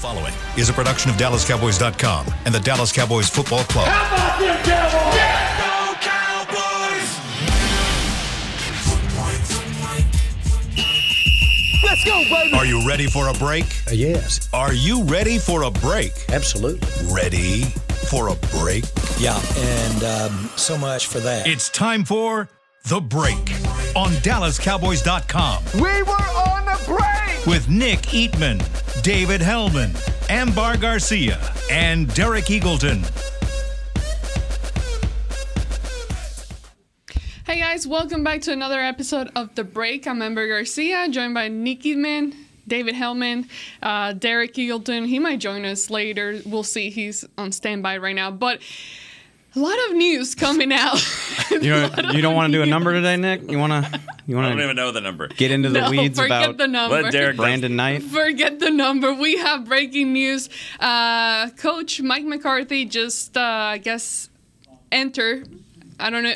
following is a production of DallasCowboys.com and the Dallas Cowboys Football Club. How about them Cowboys? Yeah, go Cowboys! Let's go, baby! Are you ready for a break? Yes. Are you ready for a break? Absolutely. Ready for a break? Yeah, and so much for that. It's time for The Break on DallasCowboys.com. We were on a break! With Nick Eatman, David Hellman, Ambar Garcia, and Derek Eagleton. Hey guys, welcome back to another episode of The Break. I'm Amber Garcia, joined by Nick Eatman, David Hellman, Derek Eagleton. He might join us later. We'll see. He's on standby right now. But a lot of news coming out. You don't want to do a number today, Nick? You want to? I don't even know the number. Get into the weeds about the number. Let Derek Brandon Knight. Forget the number. We have breaking news. Coach Mike McCarthy just, I guess, entered. I don't know.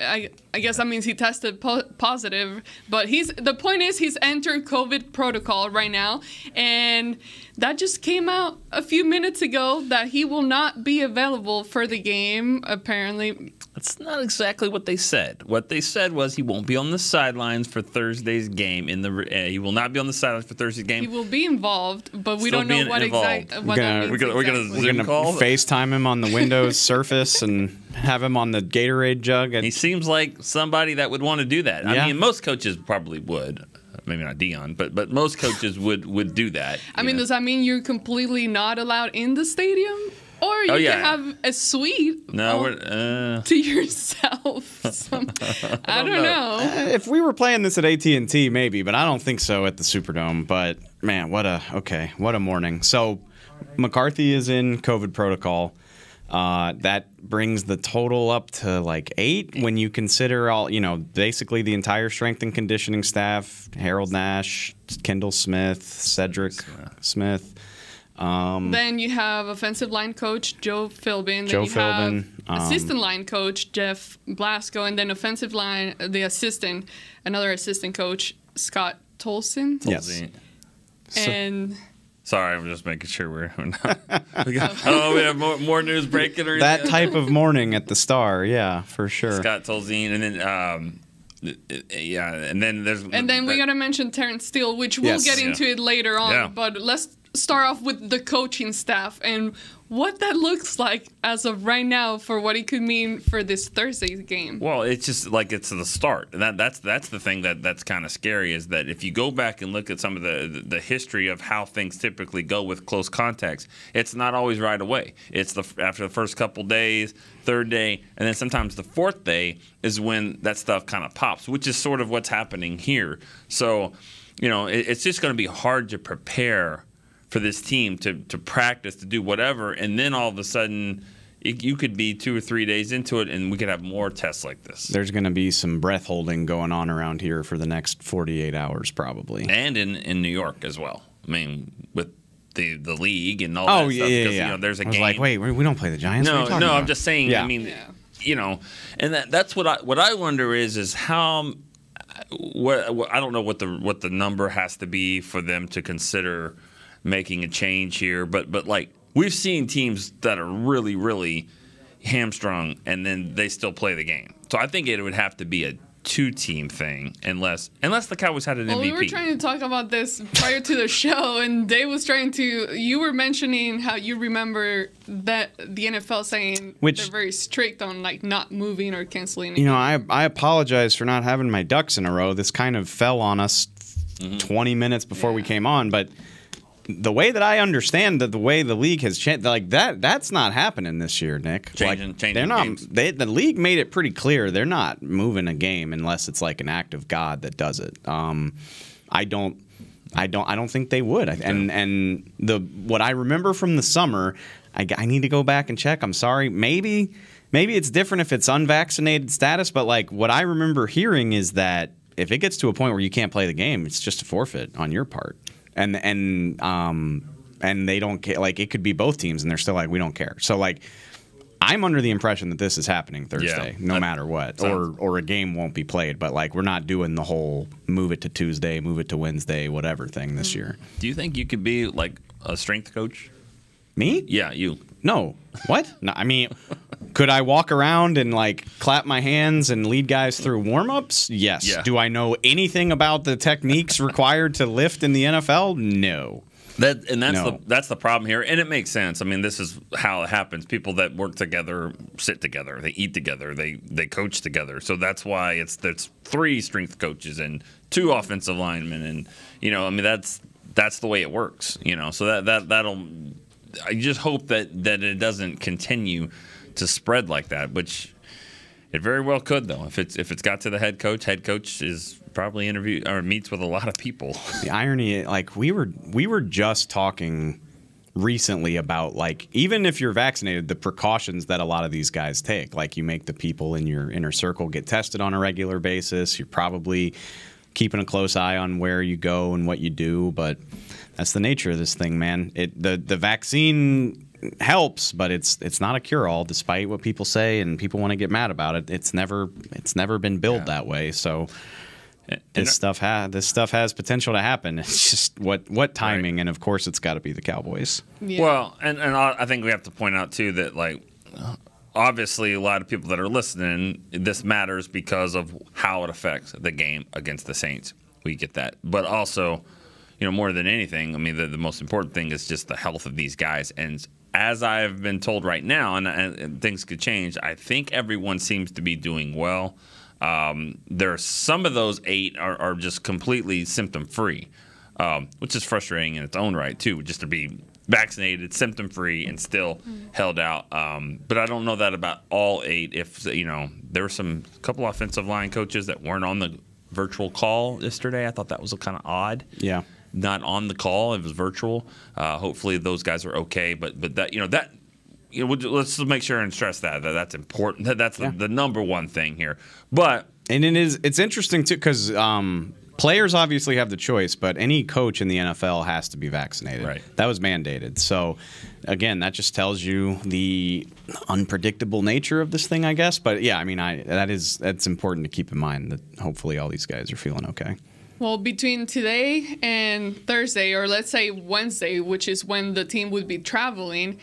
I guess that means he tested positive. But the point is he's entered COVID protocol right now. And that just came out a few minutes ago that he will not be available for the game, apparently. That's not exactly what they said. What they said was he won't be on the sidelines for Thursday's game. He will not be on the sidelines for Thursday's game. He will be involved, but we Still don't know being what involved. exactly. We're gonna We're gonna We're Zoom gonna call? FaceTime him on the Windows Surface and have him on the Gatorade jug. He seems like somebody that would want to do that. Yeah. I mean, most coaches probably would. Maybe not Dion, but most coaches would do that. I mean, does that mean you're completely not allowed in the stadium? Or you can have a suite to yourself. I don't know. If we were playing this at AT&T, maybe, but I don't think so at the Superdome. But, man, what a morning. So, McCarthy is in COVID protocol. That brings the total up to like 8 when you consider all, basically the entire strength and conditioning staff, Harold Nash, Kendall Smith, Cedric Smith. Then you have offensive line coach Joe Philbin. Then you have assistant line coach Jeff Blasco, and then offensive line another assistant coach Scott Tolson. Yes. And sorry, I'm just making sure we're not. We have more news breaking or anything? That type of morning at the Star, yeah, for sure. Scott Tolzien, and then and then we gotta mention Terrence Steele, which we'll get into it later on. Yeah. But let's start off with the coaching staff and what that looks like as of right now for what it could mean for this Thursday's game. Well, it's just like it's the start, and that's the thing that's kind of scary is that if you go back and look at some of the history of how things typically go with close contacts, it's not always right away. It's after the first couple days, third day, and then sometimes the fourth day is when that stuff kind of pops, which is sort of what's happening here. So, it's just going to be hard to prepare for this team to practice, to do whatever, and then all of a sudden you could be 2 or 3 days into it and we could have more tests like this. There's going to be some breath holding going on around here for the next 48 hours probably. And in New York as well. I mean, with the league and all that stuff. Yeah. There's a game. I was like, wait, we don't play the Giants? No, what are you talking about? I'm just saying, yeah. I mean, and that's what I wonder is how I don't know what the number has to be for them to consider making a change here, but like we've seen teams that are really, really hamstrung and then they still play the game. So I think it would have to be a 2-team thing unless the Cowboys had an MVP. We were trying to talk about this prior to the show, and Dave was you were mentioning how you remember that the NFL saying they're very strict on like not moving or canceling. I apologize for not having my ducks in a row. This kind of fell on us 20 minutes before we came on, but the way that I understand the way the league has changed, like that's not happening this year, Nick. Changing they're not. games. The league made it pretty clear they're not moving a game unless it's like an act of God that does it. I don't think they would. And what I remember from the summer, I need to go back and check. I'm sorry. Maybe it's different if it's unvaccinated status, but like what I remember hearing is that if it gets to a point where you can't play the game, it's just a forfeit on your part. And they don't care. Like it could be both teams, and they're still like, we don't care. So like, I'm under the impression that this is happening Thursday, no matter what, or a game won't be played. But like, we're not doing the whole move it to Tuesday, move it to Wednesday, whatever thing this year. Do you think you could be like a strength coach? Me? Yeah, you. No. What? No, I mean, could I walk around and like clap my hands and lead guys through warm-ups? Yes. Yeah. Do I know anything about the techniques required to lift in the NFL? No. That's the problem here, and it makes sense. I mean, this is how it happens. People that work together sit together, they eat together, they coach together. So that's why there's 3 strength coaches and 2 offensive linemen, and I mean that's the way it works. So that'll. I just hope that it doesn't continue to spread like that, which it very well could, though. If it's got to the head coach is probably interview or meets with a lot of people. The irony, like we were just talking recently about, like, even if you're vaccinated, the precautions that a lot of these guys take. Like, you make the people in your inner circle get tested on a regular basis. You're probably keeping a close eye on where you go and what you do, but that's the nature of this thing, man. The vaccine helps, but it's not a cure-all, despite what people say and people want to get mad about it. It's never been billed that way. So this stuff has potential to happen. It's just what timing, right. And of course it's got to be the Cowboys. Yeah. Well, and I think we have to point out too that, like, obviously a lot of people that are listening, this matters because of how it affects the game against the Saints. We get that, but also, more than anything, I mean, the most important thing is just the health of these guys. And as I've been told right now, and things could change, I think everyone seems to be doing well. There are some of those 8 are just completely symptom-free, which is frustrating in its own right, too, just to be vaccinated, symptom-free, and still held out. But I don't know that about all 8. If, there were a couple offensive line coaches that weren't on the virtual call yesterday. I thought that was kind of odd. Yeah. Not on the call, it was virtual. Hopefully those guys are okay, but that let's make sure and stress that's important. That's the number one thing here. But it's interesting too, because players obviously have the choice, but any coach in the NFL has to be vaccinated. Right. That was mandated. So again, that just tells you the unpredictable nature of this thing, I guess. But yeah, I mean, that's important to keep in mind, that hopefully all these guys are feeling okay. Well, between today and Thursday, or let's say Wednesday, which is when the team would be traveling,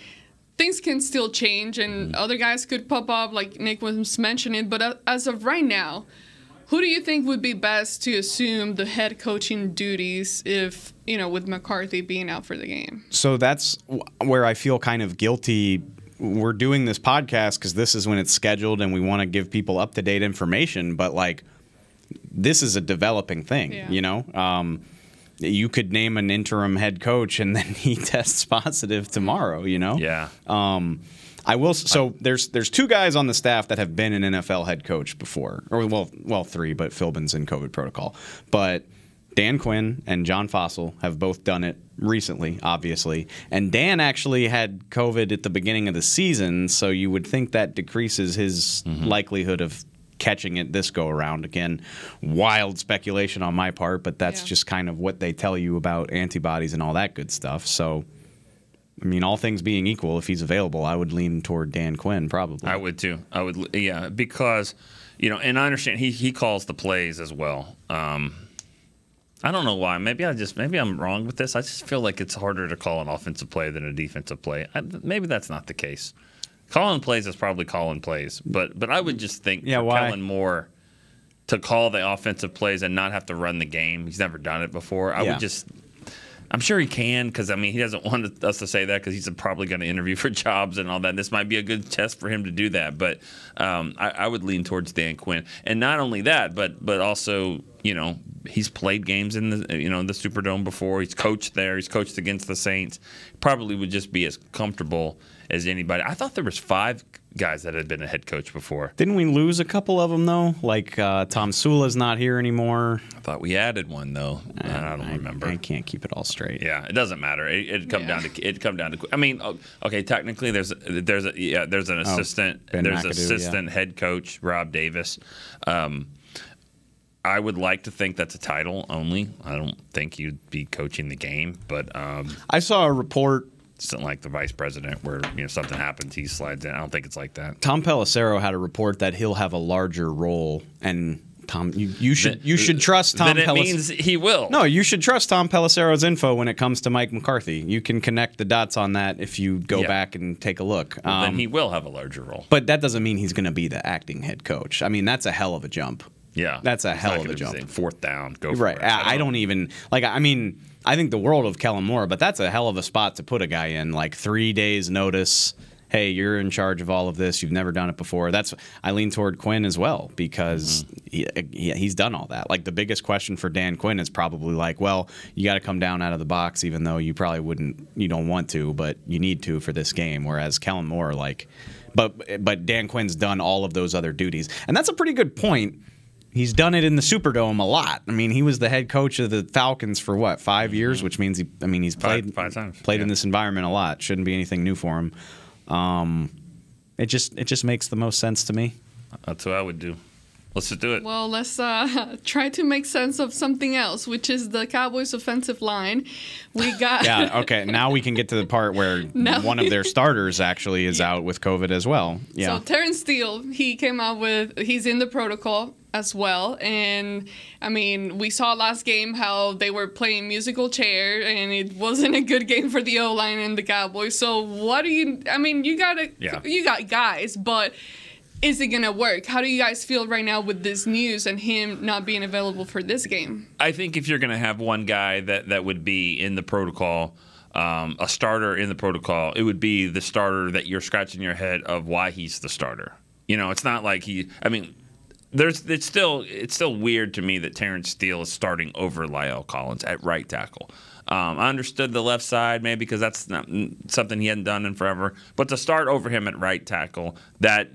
things can still change and other guys could pop up, like Nick was mentioning. But as of right now, who do you think would be best to assume the head coaching duties if, with McCarthy being out for the game? So that's where I feel kind of guilty. We're doing this podcast because this is when it's scheduled and we want to give people up-to-date information. But, like, this is a developing thing, you could name an interim head coach and then he tests positive tomorrow, Yeah. I will. So there's 2 guys on the staff that have been an NFL head coach before, or well 3, but Philbin's in COVID protocol. But Dan Quinn and John Fossil have both done it recently, obviously. And Dan actually had COVID at the beginning of the season, so you would think that decreases his likelihood of catching it this go around. Again, wild speculation on my part, but that's just kind of what they tell you about antibodies and all that good stuff. So, I mean, all things being equal, if he's available, I would lean toward Dan Quinn probably. I would too. Because, and I understand he calls the plays as well. I don't know why. Maybe I'm wrong with this. I just feel like it's harder to call an offensive play than a defensive play. Maybe that's not the case. Calling plays is probably calling plays, but I would just think for Kellen Moore to call the offensive plays and not have to run the game. He's never done it before. I'm sure he can, because, I mean, he doesn't want us to say that because he's probably going to interview for jobs and all that. This might be a good test for him to do that. But I would lean towards Dan Quinn. And not only that, but also, he's played games in the the Superdome before. He's coached there. He's coached against the Saints. Probably would just be as comfortable as anybody. I thought there was 5 guys that had been a head coach before. Didn't we lose a couple of them, though? Like Tom Sula's not here anymore. I thought we added one, though. I don't remember. I can't keep it all straight. Yeah, it doesn't matter. It'd come down to. I mean, okay. Technically, there's an assistant. There's assistant head coach Rob Davis. I would like to think that's a title only. I don't think you'd be coaching the game, but I saw a report. It's not like the vice president where something happens, he slides in. I don't think it's like that. Tom Pelissero had a report that he'll have a larger role, and Tom, you should trust Tom. Then it means he will. No, you should trust Tom Pelissero's info when it comes to Mike McCarthy. You can connect the dots on that if you go back and take a look. Then he will have a larger role. But that doesn't mean he's going to be the acting head coach. I mean, that's a hell of a jump. Yeah, that's a It's hell not of a gonna be jump. saying 4th down, go for Right. it. I don't even like. I mean, I think the world of Kellen Moore, but that's a hell of a spot to put a guy in. Like 3 days notice. Hey, you're in charge of all of this. You've never done it before. I lean toward Quinn as well because he's done all that. Like the biggest question for Dan Quinn is probably like, well, you got to come down out of the box, even though you probably wouldn't, you don't want to, but you need to for this game. Whereas Kellen Moore, like, but Dan Quinn's done all of those other duties, and that's a pretty good point. He's done it in the Superdome a lot. I mean, he was the head coach of the Falcons for what, 5 years, which means he's played five times. Played in this environment a lot. Shouldn't be anything new for him. It just makes the most sense to me. That's what I would do. Let's just do it. Well, let's try to make sense of something else, which is the Cowboys' offensive line. We got Yeah, okay. Now we can get to the part where one of their starters actually is out with COVID as well. Yeah. So Terrence Steele, he came out he's in the protocol as well. And, I mean, we saw last game how they were playing musical chair, and it wasn't a good game for the O-line and the Cowboys. So what do you – I mean, you got guys, but is it going to work? How do you guys feel right now with this news and him not being available for this game? I think if you're going to have one guy that would be in the protocol, a starter in the protocol, it would be the starter that you're scratching your head of why he's the starter. You know, it's not like it's still weird to me that Terrence Steele is starting over La'el Collins at right tackle. I understood the left side maybe because that's not something he hadn't done in forever. But to start over him at right tackle, that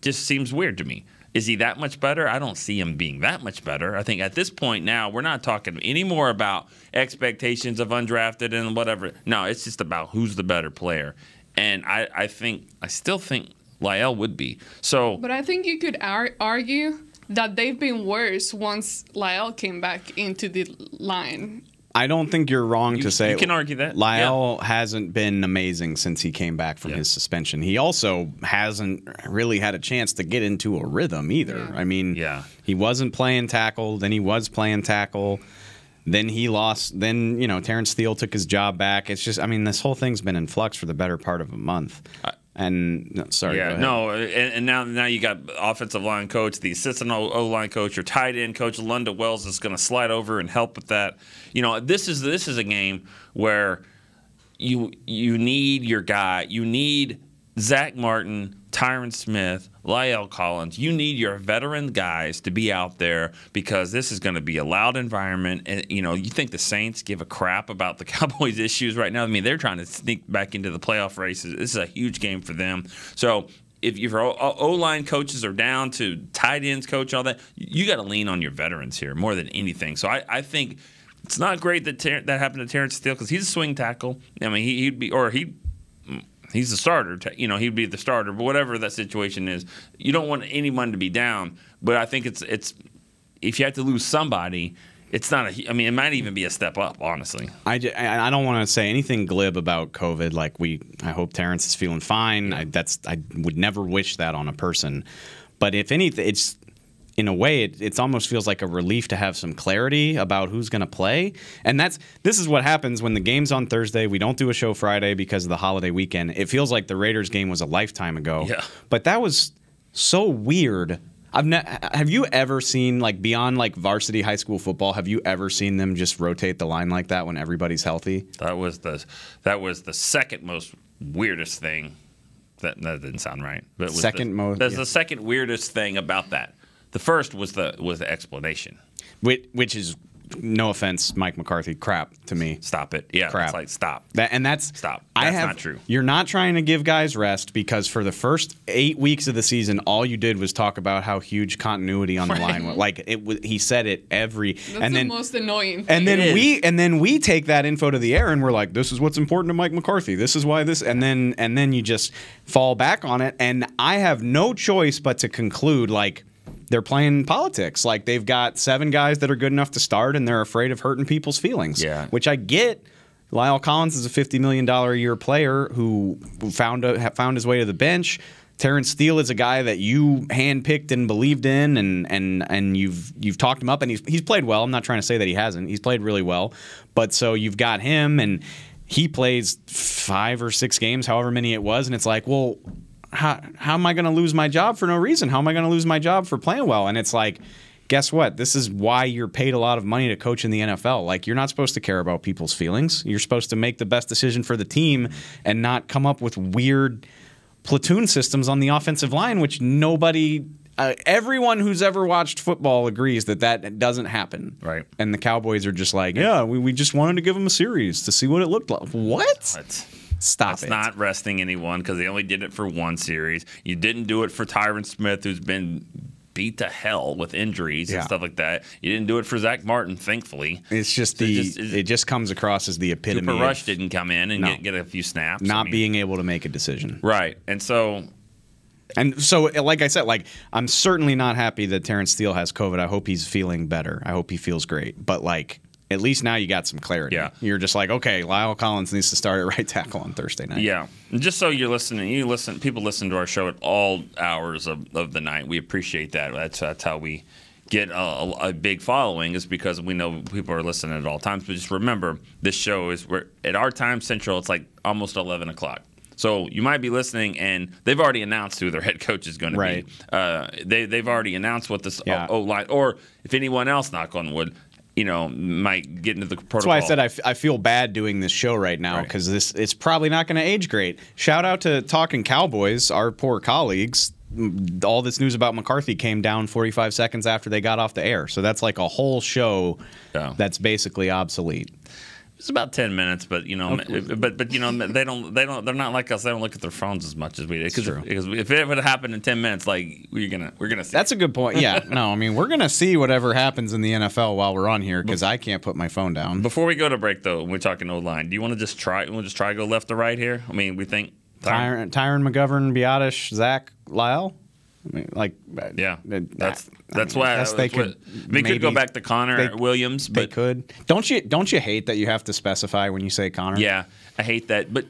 just seems weird to me. Is he that much better? I don't see him being that much better. I think at this point now, we're not talking anymore about expectations of undrafted and whatever. No, it's just about who's the better player. And I still think La'el would be. But I think you could argue that they've been worse once La'el came back into the line. I don't think you're wrong to say you can argue that. La'el hasn't been amazing since he came back from his suspension. He also hasn't really had a chance to get into a rhythm either. Yeah. I mean, he wasn't playing tackle, then he was playing tackle, then he lost. Then, Terrence Steele took his job back. It's just, I mean, this whole thing's been in flux for the better part of a month. And sorry. Yeah, no, and now you got offensive line coach, the assistant O-line coach, your tight end coach, Lunda Wells is going to slide over and help with that. This is a game where you need your guy. You need Zach Martin, Tyron Smith, La'el Collins. You need your veteran guys to be out there because this is going to be a loud environment. And, you think the Saints give a crap about the Cowboys' issues right now? I mean, they're trying to sneak back into the playoff races. This is a huge game for them. So if your O-line coaches are down to tight ends coach, all that, you got to lean on your veterans here more than anything. So I think it's not great that that happened to Terrence Steele because he's a swing tackle. I mean, he's the starter. He'd be the starter. But whatever that situation is, you don't want anyone to be down. But I think it's if you have to lose somebody, it's not a. I mean, it might even be a step up. Honestly, I don't want to say anything glib about COVID. Like I hope Terrence is feeling fine. I would never wish that on a person. But if anything, it's. In a way, it almost feels like a relief to have some clarity about who's going to play. And this is what happens when the game's on Thursday. We don't do a show Friday because of the holiday weekend. It feels like the Raiders game was a lifetime ago. Yeah. But that was so weird. Have you ever seen, like, beyond like varsity high school football, have you ever seen them just rotate the line like that when everybody's healthy? That was the second most weirdest thing. That didn't sound right. But that's the second weirdest thing about that. The first was the explanation, which is, no offense, Mike McCarthy, crap to me. Stop it. Yeah, crap. It's like stop. Stop. That's not true. You're not trying to give guys rest because for the first 8 weeks of the season, all you did was talk about how huge continuity on the line was. Like he said it every. That's the most annoying thing. And then we take that info to the air and we're like, this is what's important to Mike McCarthy. This is why this. And then you just fall back on it. And I have no choice but to conclude like. They're playing politics. Like, they've got 7 guys that are good enough to start, and they're afraid of hurting people's feelings. Yeah. Which I get. La'el Collins is a $50 million a year player who found his way to the bench. Terrence Steele is a guy that you handpicked and believed in, and you've talked him up, and he's played well. I'm not trying to say that he hasn't. He's played really well. But so you've got him, and he plays 5 or 6 games, however many it was, and it's like, well, how am I going to lose my job for no reason? How am I going to lose my job for playing well? And it's like, guess what? This is why you're paid a lot of money to coach in the NFL. Like, you're not supposed to care about people's feelings. You're supposed to make the best decision for the team and not come up with weird platoon systems on the offensive line, which everyone who's ever watched football agrees that doesn't happen. Right. And the Cowboys are just like, yeah, we just wanted to give them a series to see what it looked like. What? Stop it. That's not resting anyone because they only did it for one series. You didn't do it for Tyron Smith, who's been beat to hell with injuries and stuff like that. You didn't do it for Zach Martin, thankfully. It's just it just comes across as the epitome. Cooper Rush didn't come in and get a few snaps. Not being able to make a decision. Right. And so, like I said, like, I'm certainly not happy that Terrence Steele has COVID. I hope he's feeling better. I hope he feels great. But, like, at least now you got some clarity. Yeah. You're just like, okay, Lyle Collins needs to start at right tackle on Thursday night. Yeah. And just so you're listening, people listen to our show at all hours of the night. We appreciate that. That's how we get a big following, is because we know people are listening at all times. But just remember, this show at our time central, it's like almost 11 o'clock. So you might be listening, and they've already announced who their head coach is going to be. They've already announced what this O-line, or if anyone else, knock on wood, might get into the protocol. That's why I said I feel bad doing this show right now, because it's probably not going to age great. Shout out to Talking Cowboys, our poor colleagues. All this news about McCarthy came down 45 seconds after they got off the air. So that's like a whole show that's basically obsolete. It's about 10 minutes, but they're not like us. They don't look at their phones as much as we do. Because if it would have happened in 10 minutes, like we're gonna see. That's a good point. Yeah, no, I mean, we're gonna see whatever happens in the NFL while we're on here, because I can't put my phone down. Before we go to break, though, when we're talking O-line, do you want to just try? To go left or right here? I mean, we think Tyron McGovern, Biotish, Zach, Lyle. I mean, like, that's why they could go back to Connor Williams. But they could. Don't you hate that you have to specify when you say Connor? Yeah, I hate that. But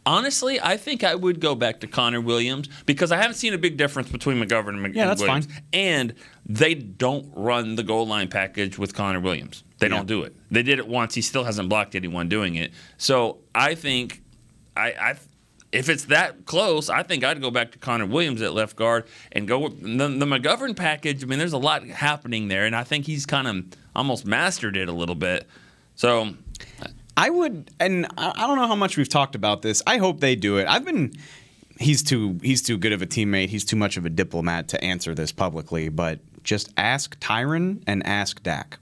honestly, I think I would go back to Connor Williams, because I haven't seen a big difference between McGovern and that's Williams. Fine. And they don't run the goal line package with Connor Williams. They don't do it. They did it once. He still hasn't blocked anyone doing it. So I think if it's that close, I think I'd go back to Connor Williams at left guard and go with the McGovern package. I mean, there's a lot happening there, and I think he's kind of almost mastered it a little bit. So I would, and I don't know how much we've talked about this. I hope they do it. He's too good of a teammate. He's too much of a diplomat to answer this publicly, but just ask Tyron and ask Dak.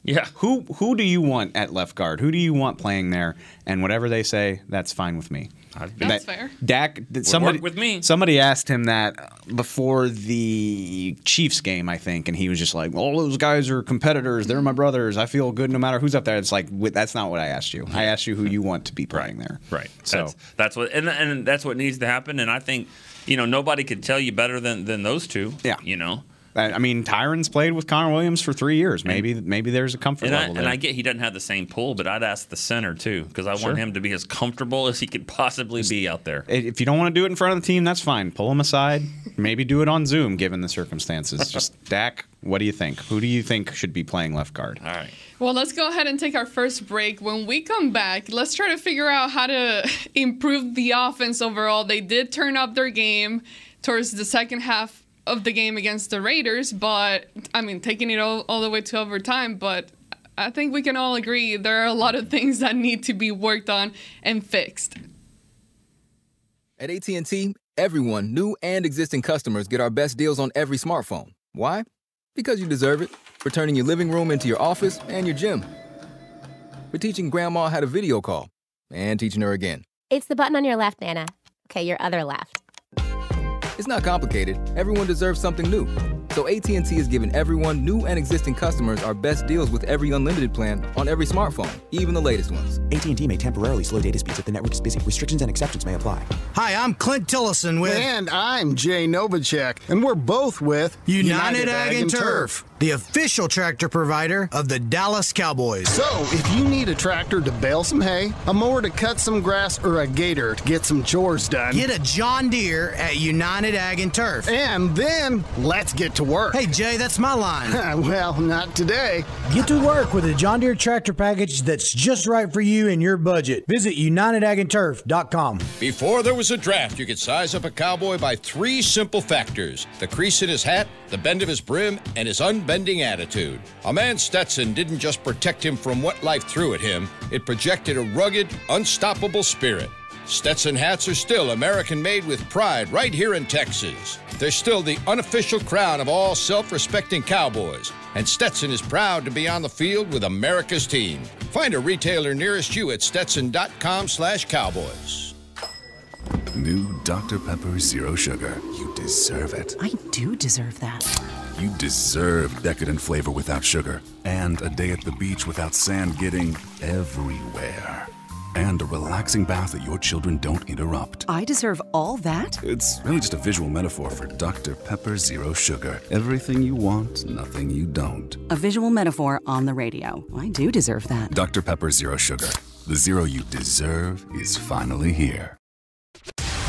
Yeah. Who do you want at left guard? Who do you want playing there? And whatever they say, that's fine with me. That's fair. Dak, work with me. Somebody asked him that before the Chiefs game, I think, and he was just like, all those guys are competitors. They're my brothers. I feel good no matter who's up there. It's like, that's not what I asked you. I asked you who you want to be playing there. Right. So that's what, and that's what needs to happen. And I think, nobody could tell you better than those two. Yeah. I mean, Tyron's played with Connor Williams for 3 years. Maybe there's a comfort level there. And I get he doesn't have the same pull, but I'd ask the center too, because I want him to be as comfortable as he could possibly be out there. If you don't want to do it in front of the team, that's fine. Pull him aside. Maybe do it on Zoom, given the circumstances. Just, Dak, what do you think? Who do you think should be playing left guard? All right. Well, let's go ahead and take our first break. When we come back, let's try to figure out how to improve the offense overall. They did turn up their game towards the second half of the game against the Raiders, but I mean, taking it all the way to overtime. But I think we can all agree there are a lot of things that need to be worked on and fixed. At AT&T, everyone, new and existing customers, get our best deals on every smartphone. Why? Because you deserve it. For turning your living room into your office and your gym. For teaching grandma how to video call and teaching her again. It's the button on your left, Nana. Okay, your other left. It's not complicated. Everyone deserves something new. So AT&T is giving everyone, new and existing customers, our best deals with every unlimited plan on every smartphone, even the latest ones. AT&T may temporarily slow data speeds if the network is busy. Restrictions and exceptions may apply. Hi, I'm Clint Tillison with... And I'm Jay Novacek, and we're both with... United Ag and Turf. the official tractor provider of the Dallas Cowboys. So, if you need a tractor to bale some hay, a mower to cut some grass, or a gator to get some chores done, get a John Deere at United Ag and Turf. And then, let's get to work. Hey, Jay, that's my line. Well, not today. Get to work with a John Deere tractor package that's just right for you and your budget. Visit UnitedAgAndTurf.com. Before there was a draft, you could size up a cowboy by 3 simple factors: the crease in his hat, the bend of his brim, and his unbending attitude. A man Stetson didn't just protect him from what life threw at him, it projected a rugged, unstoppable spirit. Stetson hats are still American-made with pride right here in Texas. They're still the unofficial crown of all self-respecting cowboys, and Stetson is proud to be on the field with America's team. Find a retailer nearest you at stetson.com/cowboys. New Dr. Pepper Zero Sugar. You deserve it. I do deserve that. You deserve decadent flavor without sugar, and a day at the beach without sand getting everywhere, and a relaxing bath that your children don't interrupt. I deserve all that? It's really just a visual metaphor for Dr. Pepper Zero Sugar. Everything you want, nothing you don't. A visual metaphor on the radio. I do deserve that. Dr. Pepper Zero Sugar. The zero you deserve is finally here.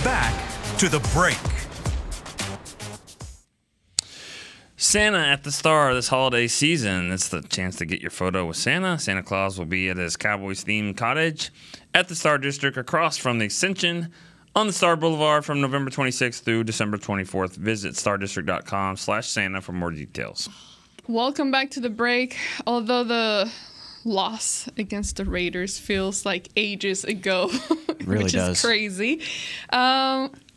Back to the break. Santa at the Star this holiday season. It's the chance to get your photo with Santa. Santa Claus will be at his Cowboys-themed cottage at the Star District across from the Extension on the Star Boulevard from November 26th through December 24th. Visit stardistrict.com/Santa for more details. Welcome back to the break. Although the loss against the Raiders feels like ages ago, It really which does. is crazy.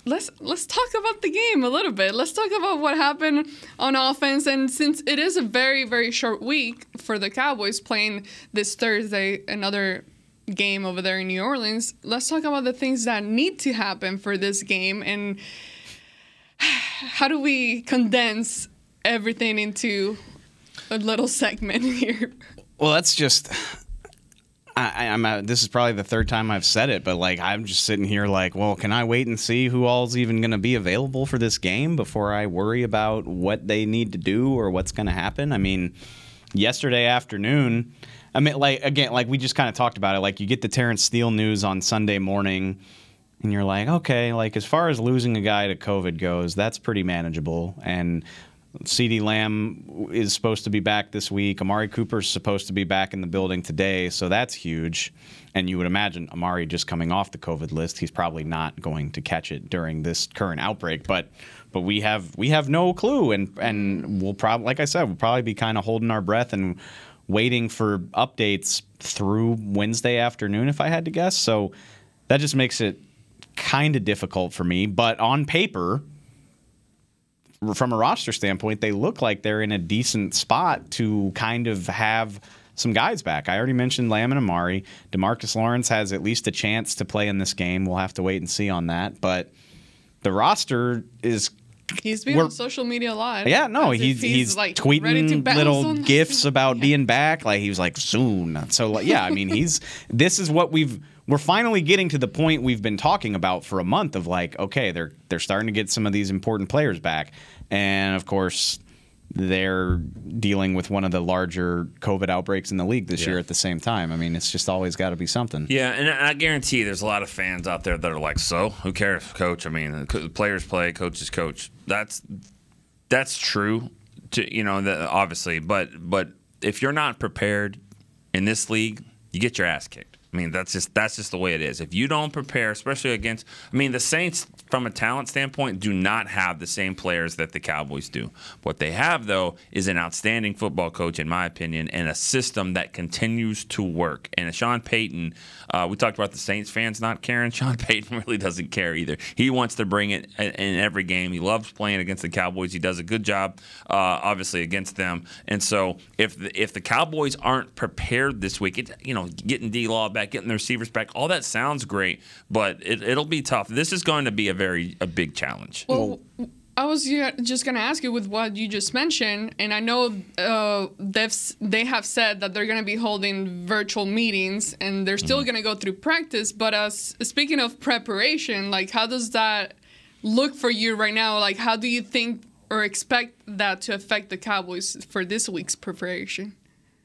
Let's talk about the game a little bit. Let's talk about what happened on offense. And since it is a very, very short week for the Cowboys playing this Thursday, another game over there in New Orleans, let's talk about the things that need to happen for this game and how do we condense everything into a little segment here. Well, that's just. This is probably the third time I've said it, but like I'm just sitting here like, well, can I wait and see who all's even going to be available for this game before I worry about what they need to do or what's going to happen? I mean, yesterday afternoon, like we just kind of talked about it. Like you get the Terrence Steele news on Sunday morning, and you're like, okay, like as far as losing a guy to COVID goes, that's pretty manageable. And CeeDee Lamb is supposed to be back this week. Amari Cooper's supposed to be back in the building today, so that's huge. And you would imagine Amari just coming off the COVID list, he's probably not going to catch it during this current outbreak. But we have no clue, and we'll probably, like I said, we'll probably be kind of holding our breath and waiting for updates through Wednesday afternoon, if I had to guess. So that just makes it kind of difficult for me. But on paper, from a roster standpoint, they look like they're in a decent spot to kind of have some guys back. I already mentioned Lamb and Amari. DeMarcus Lawrence has at least a chance to play in this game. We'll have to wait and see on that. But the roster is... He's been on social media a lot. Yeah, no, he's like tweeting little gifs about being back. Like he was like, soon. So, yeah, I mean, this is what we're finally getting to the point we've been talking about for a month of like, okay, they're starting to get some of these important players back. And, of course, they're dealing with one of the larger COVID outbreaks in the league this year at the same time. I mean, it's just always got to be something. Yeah, and I guarantee there's a lot of fans out there that are like, so who cares, coach? I mean, players play, coaches coach. That's true, obviously. But if you're not prepared in this league, you get your ass kicked. I mean, that's just the way it is. If you don't prepare, especially against, the Saints, from a talent standpoint, do not have the same players that the Cowboys do. What they have, though, is an outstanding football coach, in my opinion, and a system that continues to work. And Sean Payton, we talked about the Saints fans not caring. Sean Payton really doesn't care either. He wants to bring it in every game. He loves playing against the Cowboys. He does a good job, obviously, against them. And so if the Cowboys aren't prepared this week, getting D-Law back, getting the receivers back, all that sounds great, but it'll be tough. This is going to be a big challenge. Well, I was just going to ask you with what you just mentioned, and I know they have said that they're going to be holding virtual meetings, and they're still going to go through practice, but speaking of preparation, like how does that look for you right now? Like how do you think, or expect that to affect the Cowboys for this week's preparation?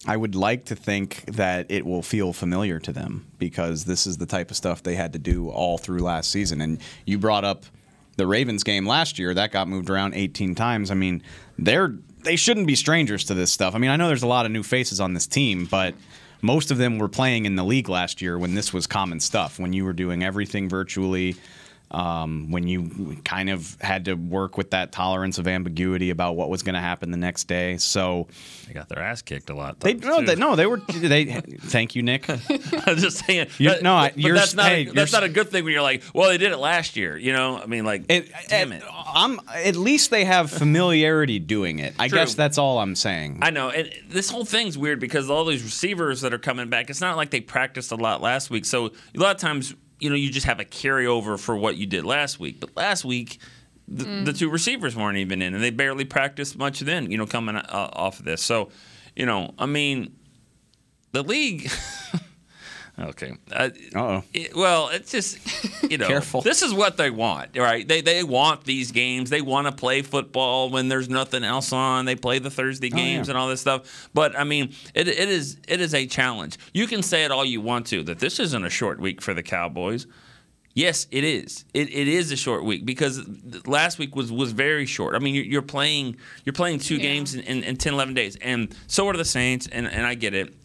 I would like to think that it will feel familiar to them because this is the type of stuff they had to do all through last season. And you brought up the Ravens game last year. That got moved around 18 times. I mean, they shouldn't be strangers to this stuff. I mean, I know there's a lot of new faces on this team, but most of them were playing in the league last year when this was common stuff, when you were doing everything virtually. When you kind of had to work with that tolerance of ambiguity about what was going to happen the next day. So they got their ass kicked a lot. They were. Thank you, Nick. I'm just saying. That's not a good thing when you're like, well, they did it last year. You know, I mean, like, damn it. At least they have familiarity doing it. I True. guess that's all I'm saying. I know. And this whole thing's weird because all these receivers that are coming back, it's not like they practiced a lot last week. So a lot of times, you just have a carryover for what you did last week. But last week, the two receivers weren't even in, and they barely practiced much then, coming off of this. So, I mean, the league. Okay. Well, it's just, Careful. This is what they want, right? They want these games. They want to play football when there's nothing else on. They play the Thursday games and all this stuff. But, I mean, it is a challenge. You can say it all you want to, that this isn't a short week for the Cowboys. Yes, it is. It is a short week because last week was very short. I mean, you're playing two games in 10, 11 days, and so are the Saints, and I get it.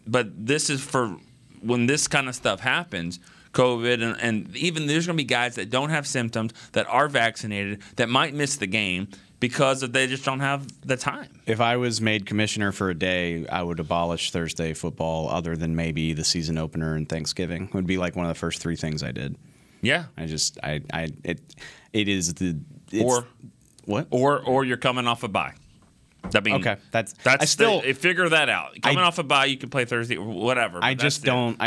But this is for when this kind of stuff happens, COVID, and even there's going to be guys that don't have symptoms, that are vaccinated, that might miss the game because they just don't have the time. If I was made commissioner for a day, I would abolish Thursday football other than maybe the season opener and Thanksgiving. It would be like one of the first three things I did. Yeah. Or you're coming off a bye. I mean, okay, that's figure that out. Coming off a bye, you can play Thursday or whatever. I just don't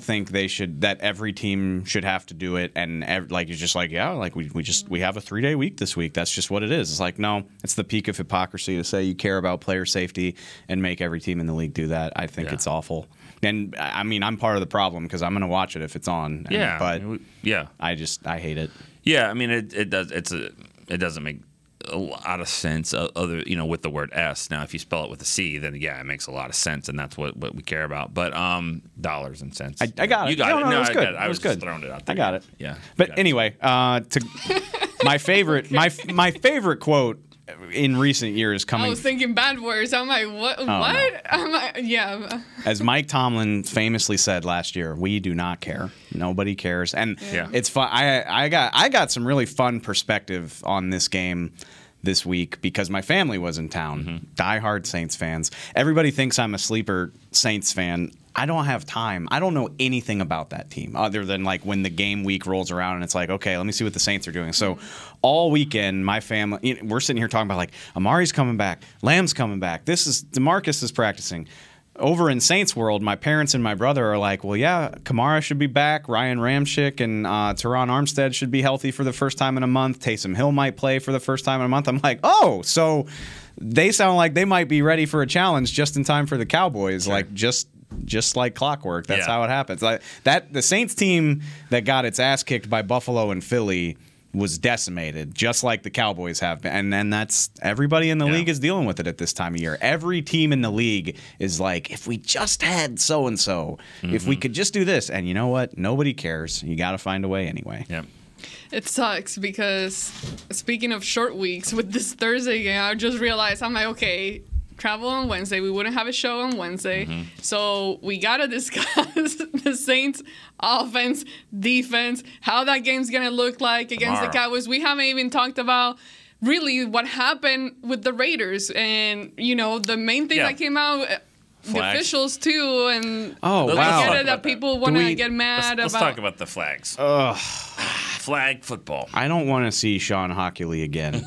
think they should. That every team should have to do it. And it's just like, yeah, like we have a 3-day week this week. That's just what it is. It's like, no, it's the peak of hypocrisy to say you care about player safety and make every team in the league do that. I think it's awful. And I mean, I'm part of the problem because I'm going to watch it if it's on. I hate it. Yeah, I mean, it doesn't make a lot of sense other with the word S. Now if you spell it with a C, then it makes a lot of sense, and that's what we care about. But dollars and cents. I got it. You got it. No, I got it. I was just throwing it out there. I got it. Yeah. But anyway, my favorite my favorite quote in recent years coming. I was thinking bad words. I'm like, what? Oh, what? No. I'm like, yeah. As Mike Tomlin famously said last year, we do not care. Nobody cares. And it's fun. I got some really fun perspective on this game this week because my family was in town. Diehard Saints fans. Everybody thinks I'm a sleeper Saints fan. I don't have time. I don't know anything about that team other than like when the game week rolls around and it's like, okay, let me see what the Saints are doing. So all weekend, my family, we're sitting here talking about like Amari's coming back, Lamb's coming back. DeMarcus is practicing. Over in Saints world, my parents and my brother are like, well, yeah, Kamara should be back. Ryan Ramczyk and Teron Armstead should be healthy for the first time in a month. Taysom Hill might play for the first time in a month. I'm like, oh, so they sound like they might be ready for a challenge just in time for the Cowboys, like just like clockwork. That's how it happens. Like the Saints team that got its ass kicked by Buffalo and Philly was decimated, just like the Cowboys have been. And then that's everybody in the league is dealing with it at this time of year. Every team in the league is like, if we just had so-and-so, if we could just do this. And you know what? Nobody cares. You got to find a way anyway. Yeah. It sucks because speaking of short weeks, with this Thursday game, I just realized, I'm like, okay, travel on Wednesday. We wouldn't have a show on Wednesday. So we got to discuss the Saints offense, defense, how that game's going to look like against the Cowboys. We haven't even talked about really what happened with the Raiders. And, the main thing that came out, the officials too, and I get it that people want to get mad let's talk about the flags. Flag football. I don't want to see Sean Hockley again.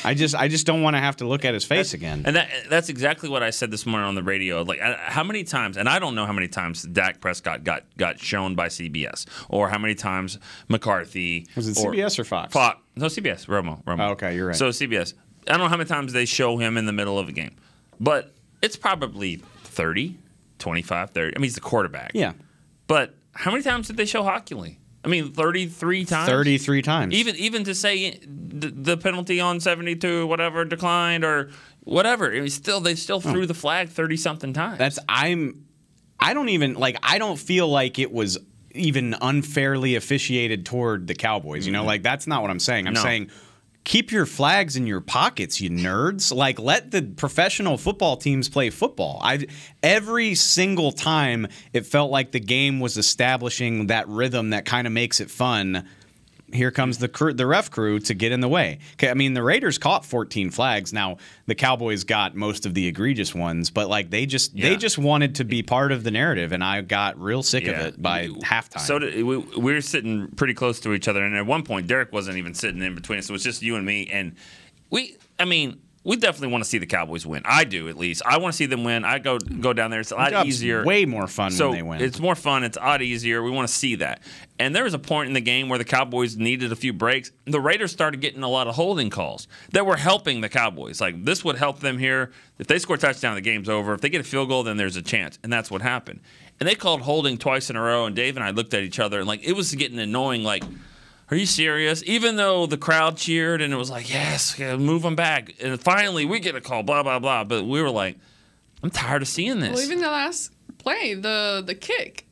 I just don't want to have to look at his face again. And that's exactly what I said this morning on the radio. Like, how many times, and I don't know how many times Dak Prescott got shown by CBS, or how many times McCarthy. Was it CBS or Fox? No, CBS. Romo. Oh, okay, you're right. So CBS. I don't know how many times they show him in the middle of a game, but it's probably 30, 25, 30. I mean, he's the quarterback. Yeah. But how many times did they show Hockley? I mean, 33 times. 33 times. Even to say the penalty on 72, whatever, declined or whatever. It was they still threw the flag 30-something times. I don't feel like it was even unfairly officiated toward the Cowboys. You know, like that's not what I'm saying. I'm saying keep your flags in your pockets, you nerds. Like, let the professional football teams play football. Every single time it felt like the game was establishing that rhythm that kind of makes it fun. Here comes the ref crew to get in the way. I mean, the Raiders caught 14 flags. Now, the Cowboys got most of the egregious ones, but like they just wanted to be part of the narrative, and I got real sick of it by halftime. So we were sitting pretty close to each other, and at one point, Derek wasn't even sitting in between us. So it was just you and me, and we definitely want to see the Cowboys win. I do, at least. I want to see them win. I go down there. It's a lot easier. Way more fun when they win. It's more fun. It's a lot easier. We want to see that. And there was a point in the game where the Cowboys needed a few breaks. The Raiders started getting a lot of holding calls that were helping the Cowboys. Like, this would help them here. If they score a touchdown, the game's over. If they get a field goal, then there's a chance. And that's what happened. And they called holding twice in a row, and Dave and I looked at each other, and like it was getting annoying, like, are you serious? Even though the crowd cheered and it was like, yes, move them back. And finally, we get a call, blah, blah, blah. But we were like, I'm tired of seeing this. Well, even the last play, the kick.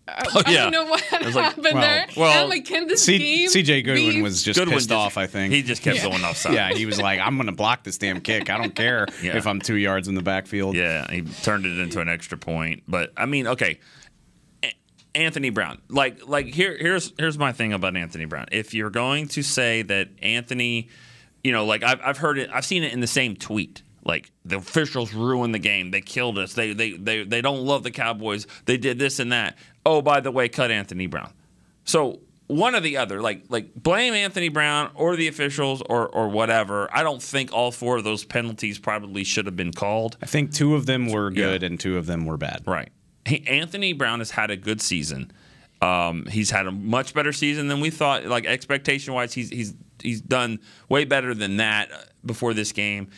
I don't know what happened there. Well, I'm like, can this game C.J. Goodwin was just pissed off, I think. He just kept going offside. Yeah, he was like, I'm going to block this damn kick. I don't care if I'm 2 yards in the backfield. Yeah, he turned it into an extra point. But, I mean, okay. Anthony Brown. Like here's my thing about Anthony Brown. If you're going to say that Anthony, like I've heard it, I've seen it in the same tweet. Like, the officials ruined the game. They killed us. They don't love the Cowboys. They did this and that. Oh, by the way, cut Anthony Brown. So one or the other, like blame Anthony Brown or the officials or whatever. I don't think all 4 of those penalties probably should have been called. I think 2 of them were good and 2 of them were bad. Right. Anthony Brown has had a good season. He's had a much better season than we thought. Like, expectation-wise, he's done way better than that before this game.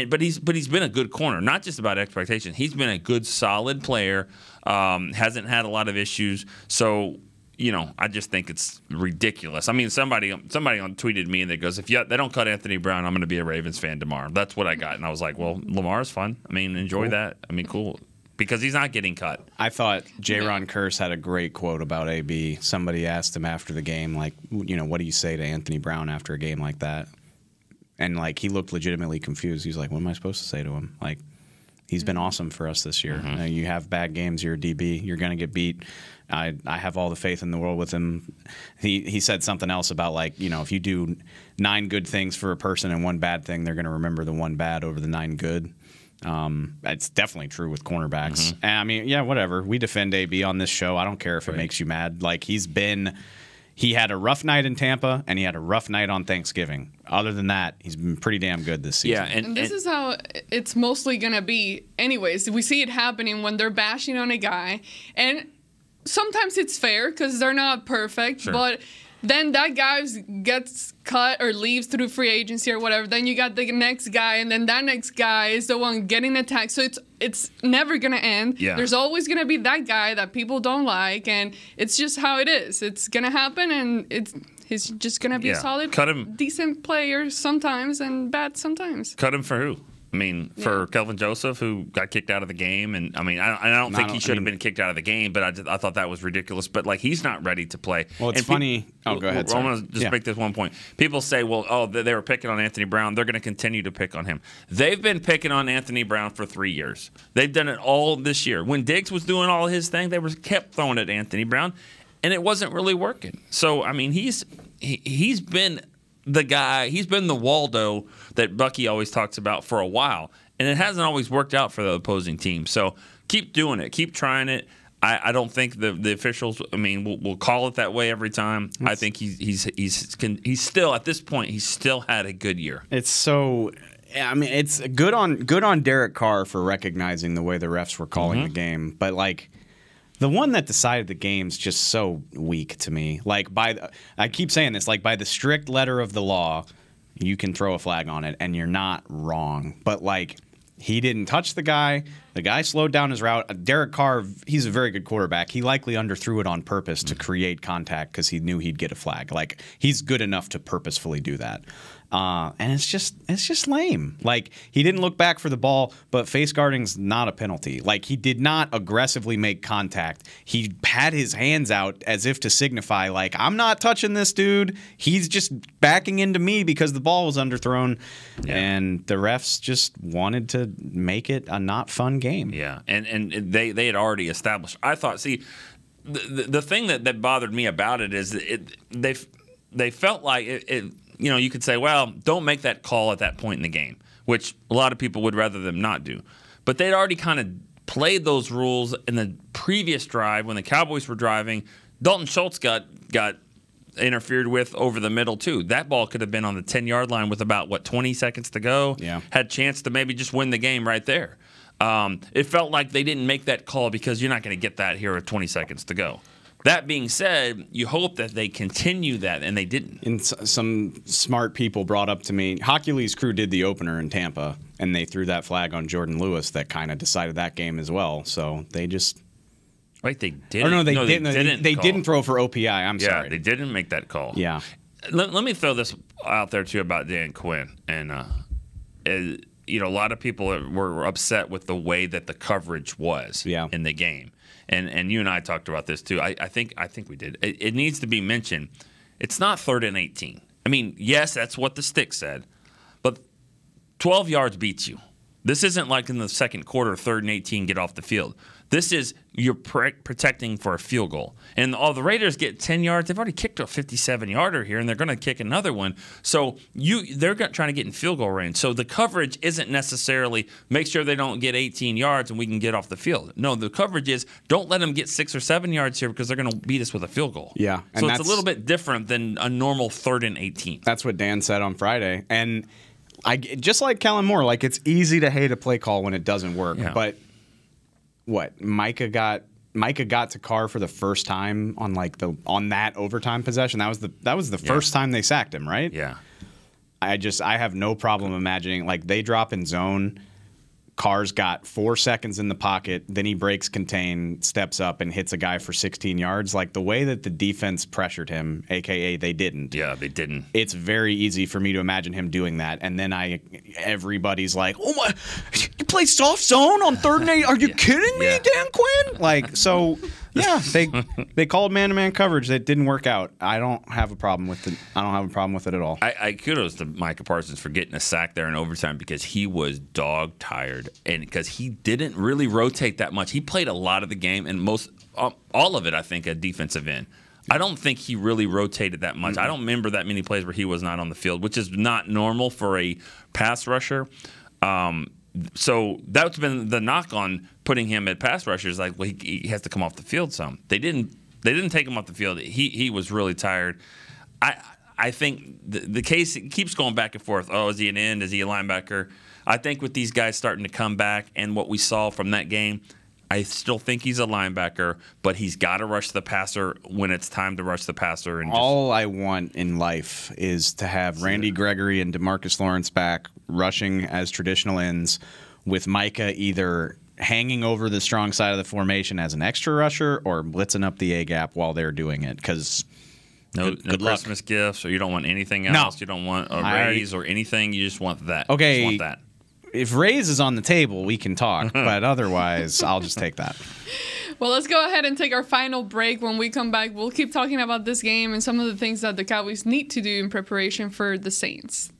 But he's been a good corner. Not just about expectation. He's been a good, solid player. Hasn't had a lot of issues. So, I just think it's ridiculous. I mean, somebody tweeted me and they goes, if they don't cut Anthony Brown, I'm going to be a Ravens fan tomorrow. That's what I got, and I was like, well, Lamar's fun. I mean, enjoy that. I mean, cool. Because he's not getting cut. I thought J-Ron Kearse had a great quote about AB. Somebody asked him after the game, like, what do you say to Anthony Brown after a game like that? And, like, he looked legitimately confused. He was like, what am I supposed to say to him? Like, he's been awesome for us this year. Mm-hmm. You have bad games, you're a DB. You're going to get beat. I have all the faith in the world with him. He said something else about, like, if you do 9 good things for a person and 1 bad thing, they're going to remember the 1 bad over the 9 good. It's definitely true with cornerbacks. Mm-hmm. And I mean, yeah, whatever. We defend AB on this show. I don't care if it makes you mad. Like, he had a rough night in Tampa and he had a rough night on Thanksgiving. Other than that, he's been pretty damn good this season. Yeah, and this is how it's mostly going to be. Anyways, we see it happening when they're bashing on a guy. And sometimes it's fair because they're not perfect, but then that guy gets cut or leaves through free agency or whatever. Then you got the next guy, and then that next guy is the one getting attacked. So it's never going to end. Yeah. There's always going to be that guy that people don't like, and it's just how it is. It's going to happen, and he's just going to be a solid, decent player sometimes and bad sometimes. Cut him for who? I mean, for Kelvin Joseph, who got kicked out of the game, and I mean, I don't think he should have been kicked out of the game, but I thought that was ridiculous. But like, he's not ready to play. Well, it's funny. Go ahead. I'm going to just make this one point. People say, well, they were picking on Anthony Brown. They're going to continue to pick on him. They've been picking on Anthony Brown for 3 years. They've done it all this year. When Diggs was doing all his thing, they kept throwing at Anthony Brown, and it wasn't really working. So I mean, he's been the guy. He's been the Waldo that Bucky always talks about for a while. And it hasn't always worked out for the opposing team. So keep doing it. Keep trying it. I don't think the officials, I mean, will call it that way every time. I think he's still, at this point, he's still had a good year. It's so, I mean, it's good on Derek Carr for recognizing the way the refs were calling the game. But, like, the one that decided the game's just so weak to me. Like, I keep saying this, like, by the strict letter of the law, you can throw a flag on it, and you're not wrong. But, like, he didn't touch the guy. The guy slowed down his route. Derek Carr, he's a very good quarterback. He likely underthrew it on purpose to create contact because he knew he'd get a flag. Like, he's good enough to purposefully do that. And it's just lame. Like, he didn't look back for the ball, but face guarding's not a penalty. Like, he did not aggressively make contact. He had his hands out as if to signify, like, I'm not touching this dude. He's just backing into me because the ball was underthrown. Yeah. And the refs just wanted to make it a not fun game. Yeah, and they had already established. I thought, see, the thing that bothered me about it is they felt like it. You know, you could say, well, don't make that call at that point in the game, which a lot of people would rather them not do. But they'd already kind of played those rules in the previous drive when the Cowboys were driving. Dalton Schultz got interfered with over the middle, too. That ball could have been on the 10-yard line with about, 20 seconds to go? Yeah. Had a chance to maybe just win the game right there. It felt like they didn't make that call because you're not going to get that here with 20 seconds to go. That being said, you hope that they continue that, and they didn't. And some smart people brought up to me, Hockey's crew did the opener in Tampa, and they threw that flag on Jordan Lewis that kind of decided that game as well. So they just... Wait, they didn't? Or no, they didn't. They didn't throw for OPI. I'm sorry. Yeah, they didn't make that call. Yeah. Let me throw this out there, too, about Dan Quinn. And, a lot of people were upset with the way that the coverage was in the game. And you and I talked about this too. I think we did. It needs to be mentioned. It's not 3rd and 18. I mean, yes, that's what the stick said, but 12 yards beats you. This isn't like in the second quarter, 3rd and 18, get off the field. This is you're protecting for a field goal. And the Raiders get 10 yards. They've already kicked a 57-yarder here, and they're going to kick another one. So they're trying to get in field goal range. So the coverage isn't necessarily make sure they don't get 18 yards and we can get off the field. No, the coverage is don't let them get 6 or 7 yards here because they're going to beat us with a field goal. Yeah. So it's a little bit different than a normal 3rd and 18. That's what Dan said on Friday. And just like Kellen Moore, like it's easy to hate a play call when it doesn't work. Yeah. But what Micah got to Carr for the first time on that overtime possession. That was the first time they sacked him, right? Yeah. I have no problem imagining they drop in zone. Carr's got 4 seconds in the pocket, then he breaks contain, steps up, and hits a guy for 16 yards. Like the way that the defense pressured him, a.k.a. they didn't. Yeah, they didn't. It's very easy for me to imagine him doing that. And then everybody's like, oh my, you play soft zone on 3rd and 8? Are you kidding me, Dan Quinn? Yeah, they called man-to-man coverage that didn't work out. I don't have a problem with it. I don't have a problem with it at all. I kudos to Micah Parsons for getting a sack there in overtime because he was dog tired and because he didn't really rotate that much. He played a lot of the game and all of it, I think, at defensive end. I don't think he really rotated that much. I don't remember that many plays where he was not on the field, which is not normal for a pass rusher. So that's been the knock on putting him at pass rushers. Like, well, he has to come off the field some. They didn't take him off the field. He was really tired. I think the case keeps going back and forth. Oh, is he an end? Is he a linebacker? I think with these guys starting to come back and what we saw from that game, I still think he's a linebacker, but he's got to rush the passer when it's time to rush the passer. And all I want in life is to have Randy Gregory and DeMarcus Lawrence back rushing as traditional ends with Micah either hanging over the strong side of the formation as an extra rusher or blitzing up the A-gap while they're doing it because no Christmas gifts or you don't want anything else. No. You don't want a raise or anything. You just want that. Okay. You just want that. If raise is on the table, we can talk, but otherwise, I'll just take that. Well, let's go ahead and take our final break. When we come back, we'll keep talking about this game and some of the things that the Cowboys need to do in preparation for the Saints.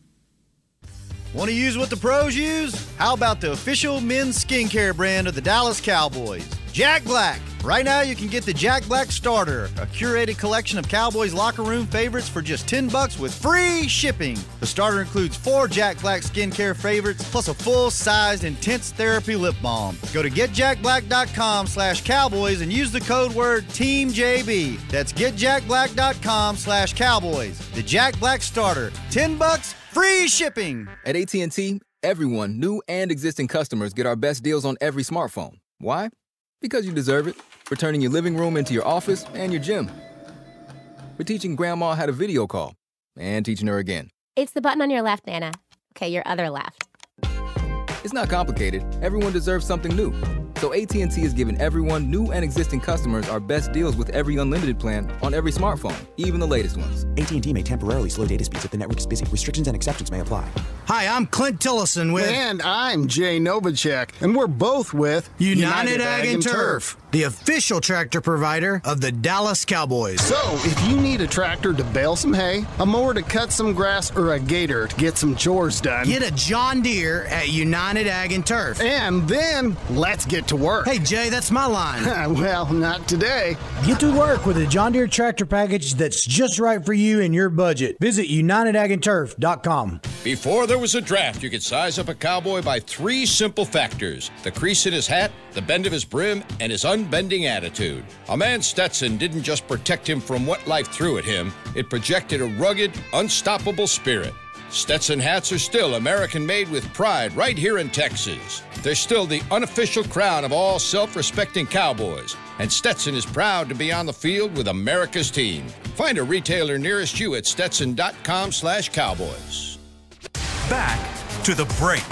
Want to use what the pros use? How about the official men's skincare brand of the Dallas Cowboys, Jack Black? Right now, you can get the Jack Black Starter, a curated collection of Cowboys locker room favorites for just $10 with free shipping. The starter includes 4 Jack Black skincare favorites plus a full-sized intense therapy lip balm. Go to getjackblack.com/Cowboys and use the code word TEAMJB. That's getjackblack.com/Cowboys. The Jack Black Starter, $10, free shipping. At AT&T, everyone, new and existing customers, get our best deals on every smartphone. Why? Because you deserve it. For turning your living room into your office and your gym. For teaching Grandma how to video call. And teaching her again. It's the button on your left, Nana. Okay, your other left. It's not complicated. Everyone deserves something new. So AT&T is giving everyone, new and existing customers, our best deals with every unlimited plan on every smartphone, even the latest ones. AT&T may temporarily slow data speeds if the network is busy. Restrictions and exceptions may apply. Hi, I'm Clint Tillison with... And I'm Jay Novacek, and we're both with... United Ag and Turf, the official tractor provider of the Dallas Cowboys. So, if you need a tractor to bale some hay, a mower to cut some grass, or a gator to get some chores done... Get a John Deere at United Ag and Turf. And then, let's get to work. Hey, Jay, that's my line. Well, not today. Get to work with a John Deere tractor package that's just right for you and your budget. Visit UnitedAgAndTurf.com. Before there was a draft, you could size up a cowboy by 3 simple factors: the crease in his hat, the bend of his brim, and his unbending attitude. A man Stetson didn't just protect him from what life threw at him, it projected a rugged, unstoppable spirit. Stetson hats are still American-made with pride right here in Texas. They're still the unofficial crown of all self-respecting cowboys, and Stetson is proud to be on the field with America's team. Find a retailer nearest you at stetson.com/cowboys. Back to the break.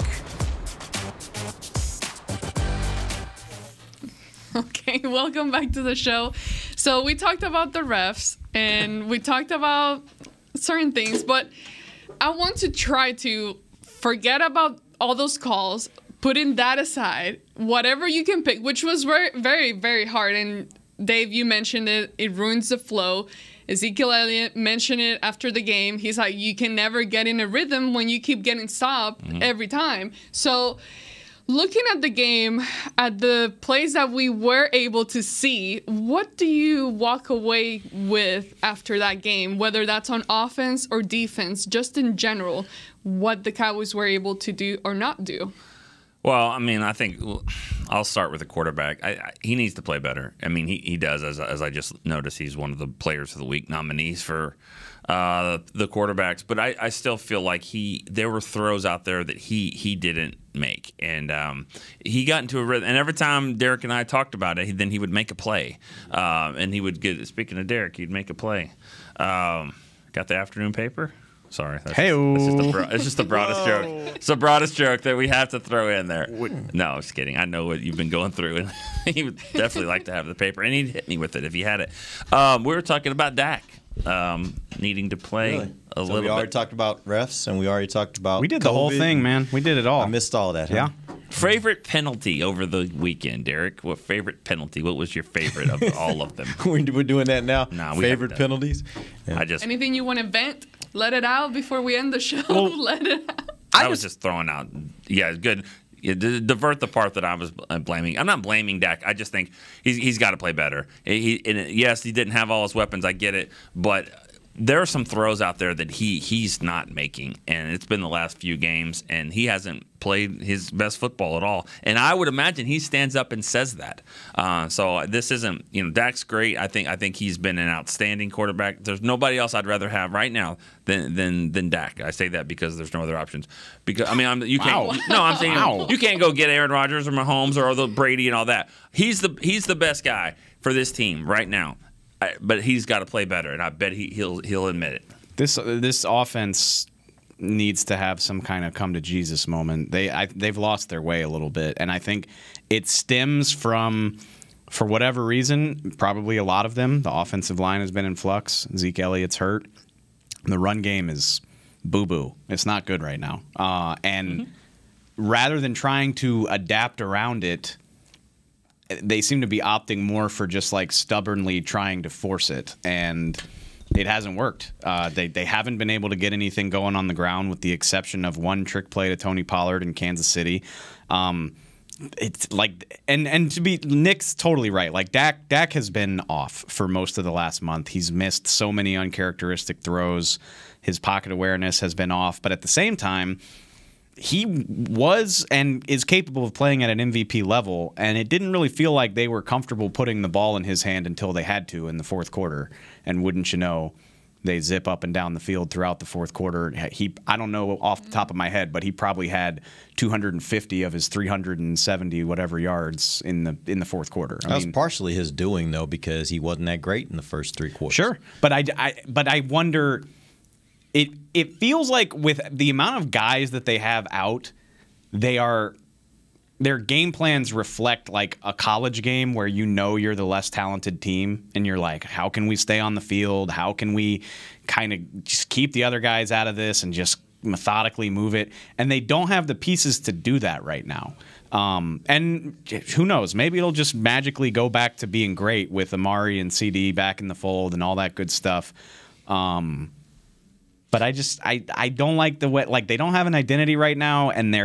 Okay, welcome back to the show. So we talked about the refs and we talked about certain things, but I want to try to forget about all those calls, putting that aside, whatever you can pick, which was very, very, very hard. And Dave, you mentioned it. It ruins the flow. Ezekiel Elliott mentioned it after the game. He's like, you can never get in a rhythm when you keep getting stopped every time. So looking at the game, at the plays that we were able to see, what do you walk away with after that game, whether that's on offense or defense, just in general, what the Cowboys were able to do or not do? Well, I mean, I think I'll start with the quarterback. He needs to play better. I mean, he does. As I just noticed, he's one of the Players of the Week nominees for the quarterbacks. But I still feel like there were throws out there that he didn't make, and he got into a rhythm. And every time Derek and I talked about it, then he would make a play, and he would get. Speaking of Derek, he'd make a play. Got the afternoon paper. Sorry, it's just the broadest joke. It's the broadest joke that we have to throw in there. No, I'm just kidding. I know what you've been going through, and he would definitely like to have the paper, and he'd hit me with it if he had it. We were talking about Dak needing to play a little bit. We already talked about refs, and we already talked about We did the whole thing, man. We did it all. I missed all of that. Yeah. Favorite penalty over the weekend, Derek? What favorite penalty? What was your favorite of all of them? We're doing that now? Nah, favorite penalties? Yeah. Anything you want to vent? Let it out before we end the show. Let it out. I was just throwing out. Yeah, good. Yeah, divert the part that I was blaming. I'm not blaming Dak. I just think he's got to play better. Yes, he didn't have all his weapons. I get it, but there are some throws out there that he's not making, and it's been the last few games, and he hasn't played his best football at all. And I would imagine he stands up and says that. So this isn't, Dak's great. I think he's been an outstanding quarterback. There's nobody else I'd rather have right now than Dak. I say that because there's no other options. Because you can't. Wow. No, I'm saying you can't go get Aaron Rodgers or Mahomes or the Brady and all that. He's the best guy for this team right now. But he's got to play better, and I bet he'll admit it. This offense needs to have some kind of come to Jesus moment. They've lost their way a little bit, and I think it stems from, for whatever reason, probably a lot of them. The offensive line has been in flux. Zeke Elliott's hurt. The run game is boo-boo. It's not good right now. And rather than trying to adapt around it, they seem to be opting more for just like stubbornly trying to force it, and it hasn't worked. They haven't been able to get anything going on the ground with the exception of one trick play to Tony Pollard in Kansas City. It's like, and to be, Nick's totally right. Like Dak has been off for most of the last month. He's missed so many uncharacteristic throws. His pocket awareness has been off, but at the same time, he was and is capable of playing at an MVP level, and it didn't really feel like they were comfortable putting the ball in his hand until they had to in the fourth quarter. And wouldn't you know, they zip up and down the field throughout the fourth quarter. I don't know off the top of my head, but he probably had 250 of his 370 whatever yards in the fourth quarter. That was partially his doing, though, because he wasn't that great in the first 3 quarters. Sure, but I wonder. It feels like with the amount of guys that they have out, they are their game plans reflect like a college game where you know you're the less talented team and you're like, how can we stay on the field? How can we kind of just keep the other guys out of this and just methodically move it? And they don't have the pieces to do that right now. And who knows? Maybe it'll just magically go back to being great with Amari and CD back in the fold and all that good stuff. But I don't like the way, like, they don't have an identity right now, and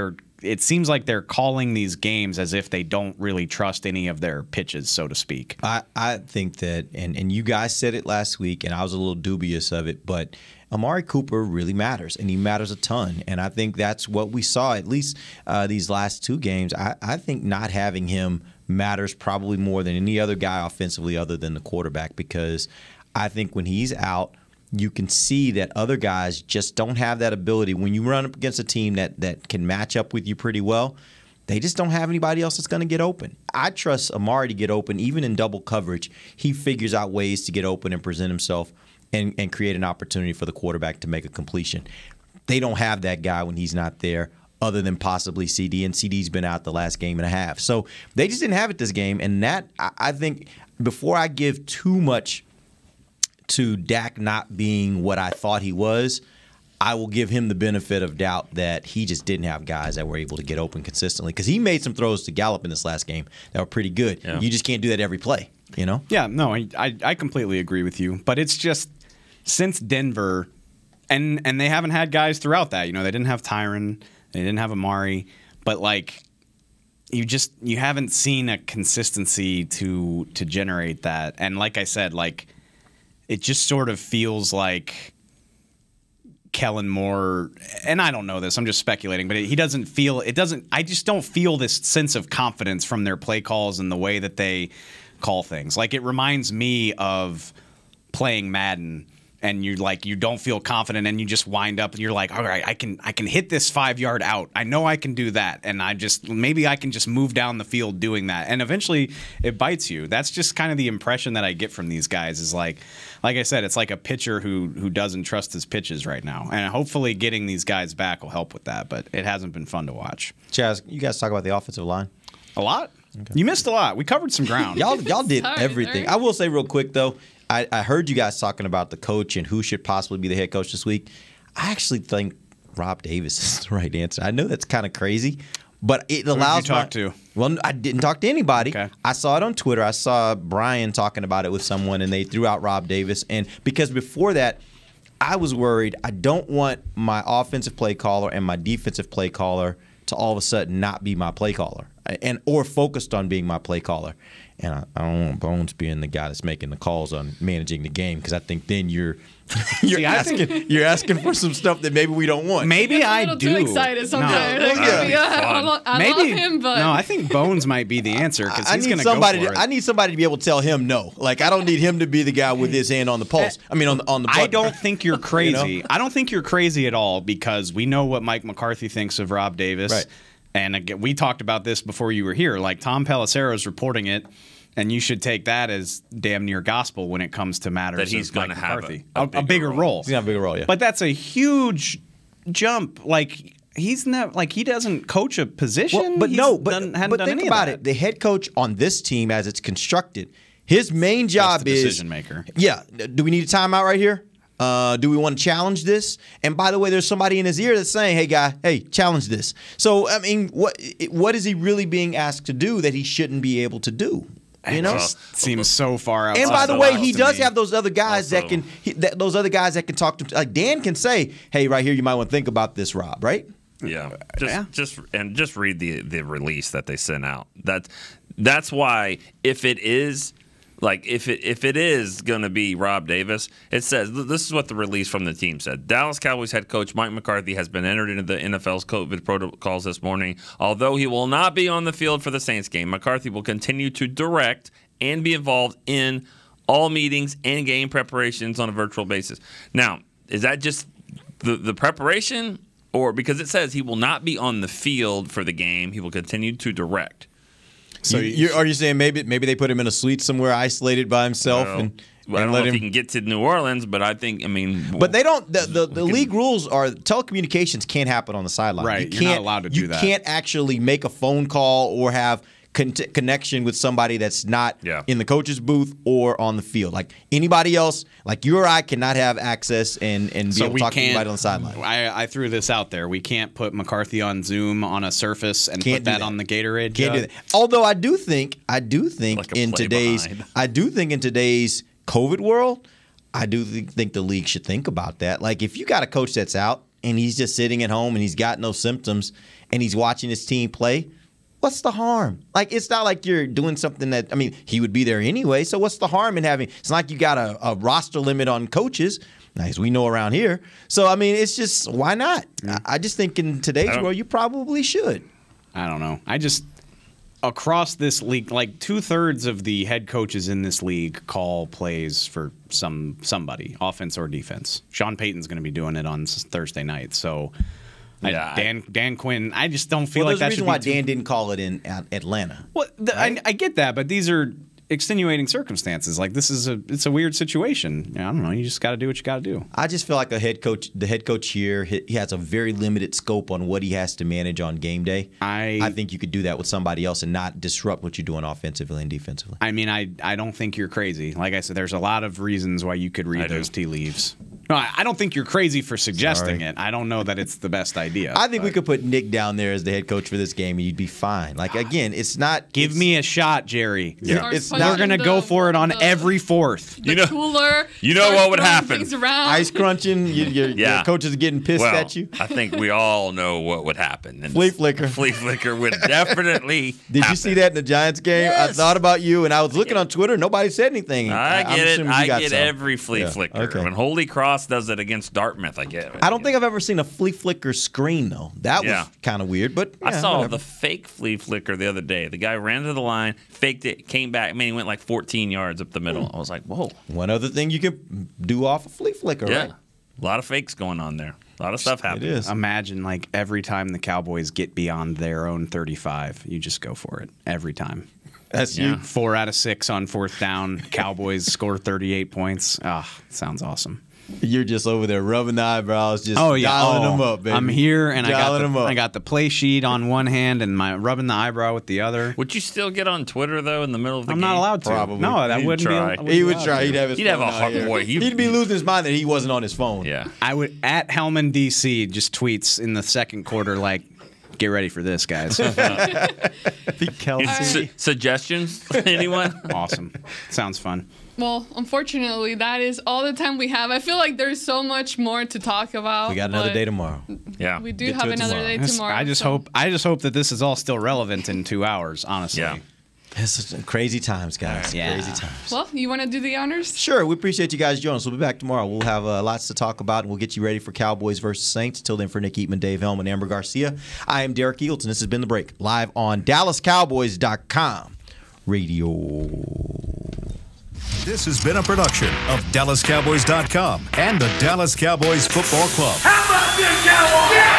it seems like they're calling these games as if they don't really trust any of their pitches, so to speak. I think that, and you guys said it last week, and I was a little dubious of it, but Amari Cooper really matters, and he matters a ton. And I think that's what we saw, at least these last two games. I think not having him matters probably more than any other guy offensively other than the quarterback, because I think when he's out, you can see that other guys just don't have that ability. When you run up against a team that can match up with you pretty well, they just don't have anybody else that's going to get open. I trust Amari to get open, even in double coverage. He figures out ways to get open and present himself and create an opportunity for the quarterback to make a completion. They don't have that guy when he's not there, other than possibly CD, and CD's been out the last game and a half. So they just didn't have it this game, and that, I think, before I give too much to Dak not being what I thought he was, I will give him the benefit of doubt that he just didn't have guys that were able to get open consistently, because he made some throws to Gallup in this last game that were pretty good. Yeah. You just can't do that every play, you know? Yeah, no, I completely agree with you. But it's just, since Denver, and they haven't had guys throughout that. You know, they didn't have Tyron, they didn't have Amari, but like, you haven't seen a consistency to generate that. And like I said, like, it just sort of feels like Kellen Moore, and I don't know this, I'm just speculating, but I just don't feel this sense of confidence from their play calls and the way that they call things. Like, it reminds me of playing Madden, and you don't feel confident, and you just wind up and you're like, all right, I can hit this 5-yard out. I know I can do that, and maybe I can just move down the field doing that. And eventually it bites you. That's just kind of the impression that I get from these guys, is like I said, it's like a pitcher who doesn't trust his pitches right now. And hopefully getting these guys back will help with that, but it hasn't been fun to watch. Chaz, you guys talk about the offensive line? A lot? Okay. You missed a lot. We covered some ground. Y'all did everything. I will say real quick, though, I heard you guys talking about the coach and who should possibly be the head coach this week. I actually think Rob Davis is the right answer. I know that's kind of crazy, but it allows. Who did you talk to? Well, I didn't talk to anybody. Okay. I saw it on Twitter. I saw Brian talking about it with someone, and they threw out Rob Davis. And because before that, I was worried. I don't want my offensive play caller and my defensive play caller to all of a sudden not be my play caller, or focused on being my play caller. And I don't want Bones being the guy that's making the calls on managing the game, because I think then you're asking for some stuff that maybe we don't want. Maybe I do. Too excited sometimes. I love him, but no, I think Bones might be the answer, because he's going to go for it. I need somebody to be able to tell him no. Like, I don't need him to be the guy with his hand on the pulse. I mean, on the button. I don't think you're crazy. You know? I don't think you're crazy at all, because we know what Mike McCarthy thinks of Rob Davis. Right. And again, we talked about this before you were here. Like, Tom Pelissero's reporting it, and you should take that as damn near gospel when it comes to matters that he's going to have a bigger role. He's going to have a bigger role, yeah. But that's a huge jump. Like, he's not, like, he doesn't coach a position. But think about it. The head coach on this team, as it's constructed, his main job is decision maker. Yeah. Do we need a timeout right here? Do we want to challenge this? And by the way, there's somebody in his ear that's saying, hey, guy, hey, challenge this. So, I mean, what is he really being asked to do that he shouldn't be able to do? You know, seems so far out. And by the way, he does have those other guys that can talk to him. Like, Dan can say, hey, right here, you might want to think about this, Rob, right? Yeah. Just read the release that they sent out. That's why if it is going to be Rob Davis, it says, this is what the release from the team said. Dallas Cowboys head coach Mike McCarthy has been entered into the NFL's COVID protocols this morning. Although he will not be on the field for the Saints game, McCarthy will continue to direct and be involved in all meetings and game preparations on a virtual basis. Now, is that just the preparation? Or because it says he will not be on the field for the game, he will continue to direct. So are you saying maybe they put him in a suite somewhere isolated by himself I don't know if he can get to New Orleans, but I think, But they don't. The league rules are telecommunications can't happen on the sideline. Right, you're not allowed to do that. You can't actually make a phone call or have connection with somebody that's not in the coach's booth or on the field. Like anybody else, like you or I cannot have access and be able to talk to anybody on the sideline. I threw this out there. We can't put McCarthy on Zoom on a surface and put that on the Gatorade. Can't do that. Although I do think in today's COVID world, I do think the league should think about that. Like if you got a coach that's out and he's just sitting at home and he's got no symptoms and he's watching his team play, what's the harm? Like, it's not like you're doing something that, he would be there anyway, so what's the harm in having, it's not like you got a roster limit on coaches, as we know around here. So, it's just, why not? I just think in today's world, you probably should. I don't know. Across this league, like 2/3 of the head coaches in this league call plays for somebody, offense or defense. Sean Payton's going to be doing it on Thursday night, so... Dan Quinn, I just don't feel like that should be. There's a reason why Dan didn't call it in Atlanta. Well, right? I get that, but these are extenuating circumstances. Like it's a weird situation. I don't know. You just got to do what you got to do. I just feel like the head coach here, he has a very limited scope on what he has to manage on game day. I think you could do that with somebody else and not disrupt what you're doing offensively and defensively. I don't think you're crazy. Like I said, there's a lot of reasons why you could read those tea leaves. No, I don't think you're crazy for suggesting it. I don't know that it's the best idea. I think we could put Nick down there as the head coach for this game, and you'd be fine. Like again, it's not. Give me a shot, Jerry. Yeah. We're gonna go for it on every fourth. Cooler. You know what would happen? Ice crunching. Your coaches are getting pissed at you. I think we all know what would happen. Flea flicker. Flea flicker would definitely. Did you see that in the Giants game? Yes. I thought about you, and I was looking on Twitter. Nobody said anything. I get it. I get every flea flicker. Okay. When Holy Cross does it against Dartmouth, I get it. I don't think I've ever seen a flea flicker screen though. That was kind of weird, but I saw the fake flea flicker the other day. The guy ran to the line, faked it, came back. He went like 14 yards up the middle. I was like, whoa. One other thing you can do off a flea flicker, right? A lot of fakes going on there. A lot of stuff happening. It is. Imagine like every time the Cowboys get beyond their own 35, you just go for it every time. That's you. 4 out of 6 on 4th down. Cowboys score 38 points. Sounds awesome. You're just over there rubbing the eyebrows, just dialing them up, baby. I'm here, and I got the play sheet on one hand and my rubbing the eyebrow with the other. Would you still get on Twitter though in the middle of the game? I'm not allowed to. Probably. No, that wouldn't try. be. He would try. He'd have his. He'd have a heart boy. He'd be losing his mind that he wasn't on his phone. Yeah. I would at Hellman DC just tweets in the second quarter like, get ready for this, guys. Kelsey. Suggestions? Anyone? Awesome. Sounds fun. Well, unfortunately, that is all the time we have. I feel like there's so much more to talk about. We got another day tomorrow. Yeah. We do have another day tomorrow. I just hope that this is all still relevant in 2 hours, honestly. Yeah. It's crazy times, guys. Yeah. Crazy times. Well, you want to do the honors? Sure. We appreciate you guys joining us. We'll be back tomorrow. We'll have lots to talk about, and we'll get you ready for Cowboys versus Saints. Till then, for Nick Eatman, Dave Helm, and Amber Garcia, I am Derek Eagleton. This has been The Break, live on DallasCowboys.com radio. This has been a production of DallasCowboys.com and the Dallas Cowboys Football Club. How about this, Cowboys? Yeah!